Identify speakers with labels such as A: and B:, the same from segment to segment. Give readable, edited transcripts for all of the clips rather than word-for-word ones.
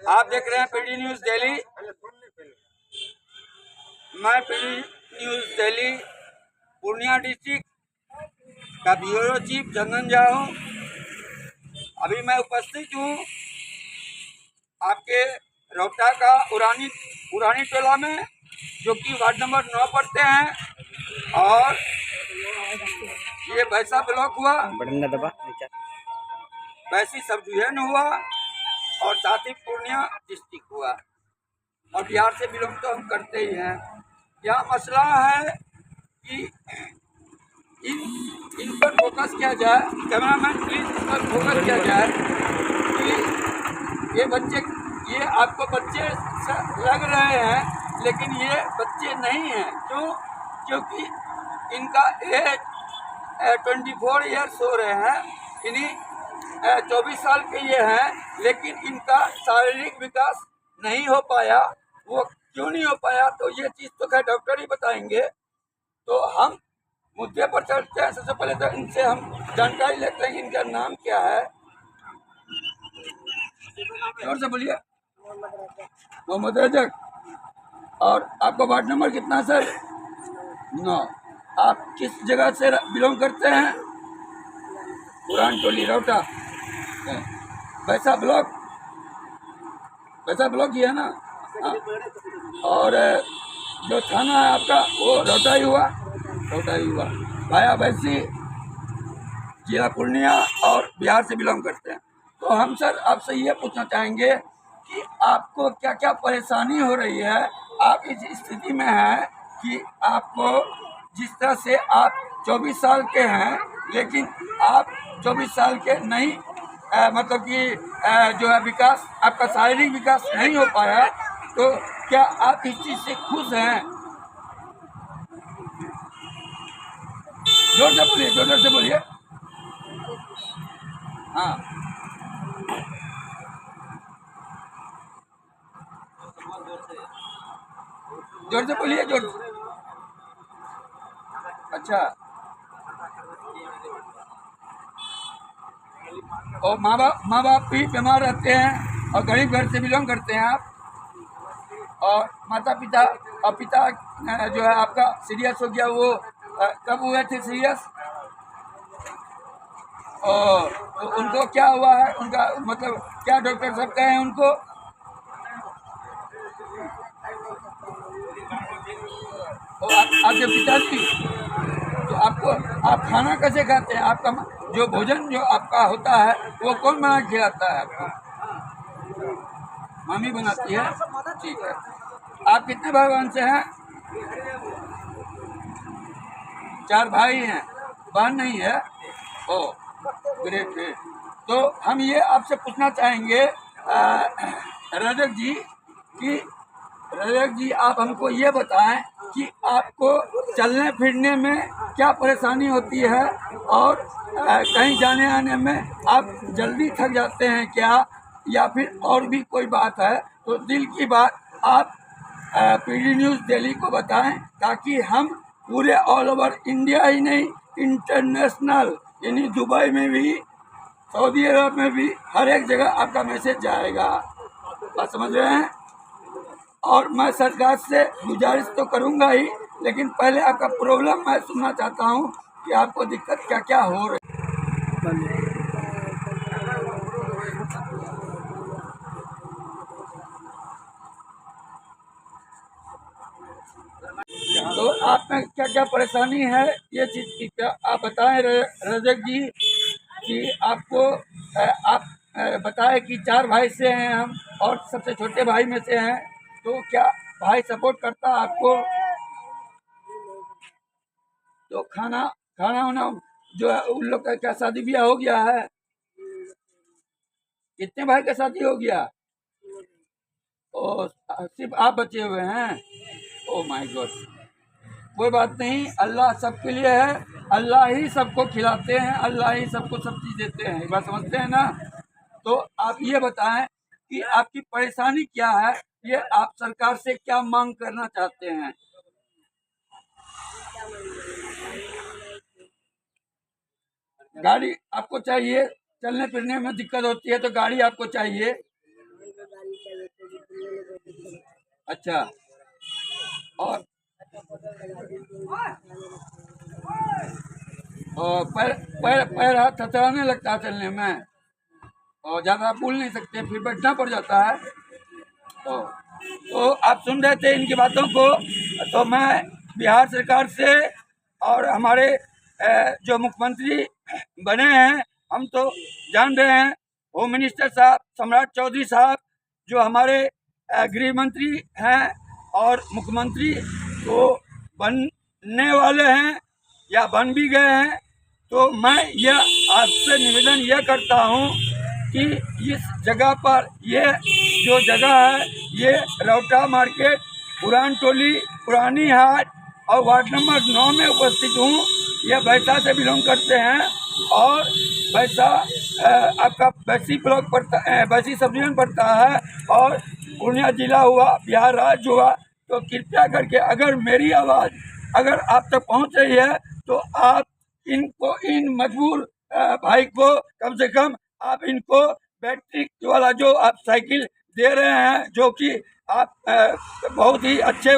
A: आप देख रहे हैं पीडी न्यूज़ दिल्ली। मैं PD news Delhi Purnia district का ब्यूरो चीफ जंगन झा हूँ। अभी मैं उपस्थित हूँ आपके रोहटा का पुरानी टोला में, जो कि वार्ड नंबर 9 पड़ते हैं। और ये वैसा ब्लॉक हुआ, वैसी सब डिवीजन हुआ और साथ ही पूर्णिया डिस्ट्रिक्ट हुआ। और बिहार से बिलोंग तो हम करते ही हैं। यहाँ मसला है कि इन पर फोकस किया जाए, कैमरामैन प्लीज इस पर फोकस किया जाए कि ये आपको बच्चे लग रहे हैं, लेकिन ये बच्चे नहीं हैं। क्यों? क्योंकि इनका एज 24 ईयर्स हो रहे हैं, इन्हीं 24 साल के ये हैं, लेकिन इनका शारीरिक विकास नहीं हो पाया। वो क्यों नहीं हो पाया, तो ये चीज़ तो खैर डॉक्टर ही बताएंगे। तो हम मुद्दे पर चलते हैं। सबसे पहले तो इनसे हम जानकारी लेते हैं कि इनका नाम क्या है। जोर से बोलिए। मोहम्मद रजक। और आपका वार्ड नंबर कितना सर? 9। आप किस जगह से बिलोंग करते हैं? पुरान टोली रोहटा, वैसा ब्लॉक ही है ना? हाँ। और जो थाना है आपका वो रोहटा ही हुआ। भाया वैसी, जिला पूर्णिया और बिहार से बिलोंग करते हैं। तो हम सर आपसे ये पूछना चाहेंगे कि आपको क्या क्या परेशानी हो रही है। आप इस स्थिति में हैं कि आपको जिस तरह से आप 24 साल के हैं, लेकिन आप 24 साल के नहीं, मतलब कि जो है विकास, आपका शारीरिक विकास नहीं हो पाया। तो क्या आप इस चीज़ से खुश हैं? जोर से बोलिए। हाँ, जोर से बोलिए, जोर से। अच्छा, और माँ बाप भी बीमार रहते हैं और गरीब घर से बिलोंग करते हैं आप। और माता पिता और पिता जो है आपका सीरियस हो गया। वो कब हुए थे सीरियस? और तो उनको क्या हुआ है? उनका मतलब क्या डॉक्टर साहब कहे हैं उनको? और आपके पिताजी, तो आप खाना कैसे खाते हैं? आपका जो भोजन जो आपका होता है वो कौन बना के खिलाता है आपको? मम्मी बनाती है। ठीक है। आप कितने भाई बहन से हैं? 4 भाई हैं, बहन नहीं है। ओ ग्रेट ग्रेट। तो हम ये आपसे पूछना चाहेंगे रजक जी आप हमको ये बताएं कि आपको चलने फिरने में क्या परेशानी होती है, और कहीं जाने आने में आप जल्दी थक जाते हैं क्या, या फिर और भी कोई बात है? तो दिल की बात आप पीडी न्यूज़ दिल्ली को बताएं, ताकि हम पूरे ऑल ओवर इंडिया ही नहीं, इंटरनेशनल यानी दुबई में भी, सऊदी अरब में भी, हर एक जगह आपका मैसेज जाएगा। बात समझ रहे हैं? और मैं सरकार से गुजारिश तो करूंगा ही, लेकिन पहले आपका प्रॉब्लम मैं सुनना चाहता हूं कि आपको दिक्कत क्या क्या हो रही है। तो आप में क्या क्या परेशानी है, ये चीज़ की क्या आप बताएं रजक जी कि आपको आप बताएं कि 4 भाई से हैं हम और सबसे छोटे भाई में से हैं। तो क्या भाई सपोर्ट करता है आपको? तो खाना वाना जो है उन लोग का क्या शादी ब्याह हो गया है? कितने भाई का शादी हो गया? और सिर्फ आप बचे हुए हैं? Oh my God. कोई बात नहीं, अल्लाह सबके लिए है। अल्लाह ही सबको खिलाते हैं, अल्लाह ही सबको सब चीज़ देते हैं। ये बात समझते हैं ना? तो आप ये बताएं कि आपकी परेशानी क्या है, ये आप सरकार से क्या मांग करना चाहते हैं? गाड़ी आपको चाहिए, चलने फिरने में दिक्कत होती है तो गाड़ी आपको चाहिए। अच्छा। और पैर पैर पैर हाथ थरथराने लगता है चलने में, और ज़्यादा बोल नहीं सकते, फिर बैठना पड़ जाता है। तो आप सुन रहे थे इनकी बातों को। तो मैं बिहार सरकार से और हमारे जो मुख्यमंत्री बने हैं, हम तो जान रहे हैं, होम मिनिस्टर साहब सम्राट चौधरी साहब जो हमारे गृह मंत्री हैं और मुख्यमंत्री तो बनने वाले हैं या बन भी गए हैं। तो मैं यह आपसे निवेदन यह करता हूं कि इस जगह पर, ये जो जगह है ये रौटा मार्केट, पुरान टोली, पुरानी हाट और वार्ड नंबर 9 में उपस्थित हूँ। यह बैसा से बिलोंग करते हैं और बैसा आपका बैसी ब्लॉक पड़ता है, बैसी सब डिवीजन पड़ता है और पूर्णिया जिला हुआ, बिहार राज्य हुआ। तो कृपया करके अगर मेरी आवाज़ अगर आप तक पहुँच रही है तो आप इनको, इन मजबूर भाई को कम से कम आप इनको बैटरी वाला जो आप साइकिल दे रहे हैं, जो कि आप बहुत ही अच्छे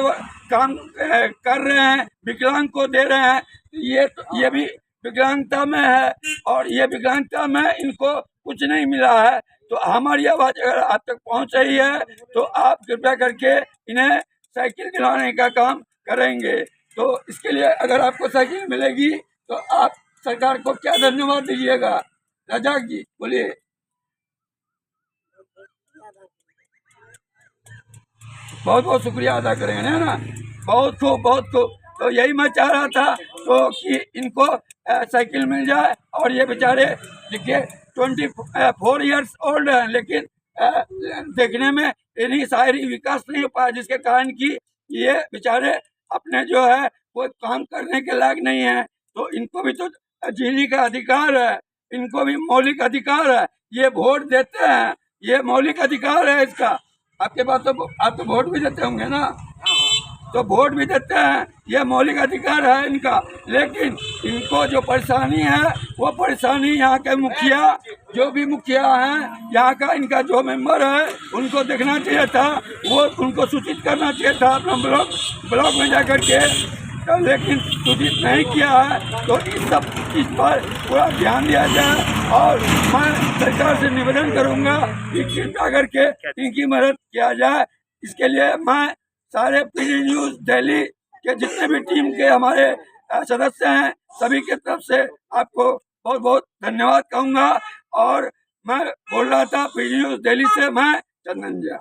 A: काम कर रहे हैं, विकलांग को दे रहे हैं, ये भी विकलांगता में है और ये विकलांगता में इनको कुछ नहीं मिला है। तो हमारी आवाज़ अगर आप तक पहुंच रही है तो आप कृपया करके इन्हें साइकिल दिलाने का काम करेंगे। तो इसके लिए अगर आपको साइकिल मिलेगी तो आप सरकार को क्या धन्यवाद दीजिएगा? रजाक जी बोलिए। बहुत बहुत शुक्रिया अदा करेंगे, है ना। बहुत खूब, बहुत खूब। तो यही मैं चाह रहा था तो कि इनको साइकिल मिल जाए। और ये बेचारे देखिए 24 ईयर्स ओल्ड हैं, लेकिन देखने में इन्हीं शायरी विकास नहीं हो पाया, जिसके कारण कि ये बेचारे अपने जो है कोई काम करने के लायक नहीं है। तो इनको भी तो जीने का अधिकार है, इनको भी मौलिक अधिकार है। ये वोट देते हैं, ये मौलिक अधिकार है इसका। आपके पास तो आप तो वोट भी देते होंगे ना, तो वोट भी देते हैं, ये मौलिक अधिकार है इनका। लेकिन इनको जो परेशानी है वो परेशानी यहाँ के मुखिया, जो भी मुखिया हैं यहाँ का, इनका जो मेंबर है उनको देखना चाहिए था, वो उनको सूचित करना चाहिए था अपना ब्लॉक में जाकर के। तो लेकिन सूचित नहीं किया है। तो इस पर पूरा ध्यान दिया जाए और मैं सरकार से निवेदन करूँगा कि कृपया करके इनकी मदद किया जाए। इसके लिए मैं सारे पीडी न्यूज़ दिल्ली के जितने भी टीम के हमारे सदस्य हैं सभी के तरफ से आपको बहुत बहुत धन्यवाद कहूँगा। और मैं बोल रहा था पीडी न्यूज़ दिल्ली से, मैं चंदन झा।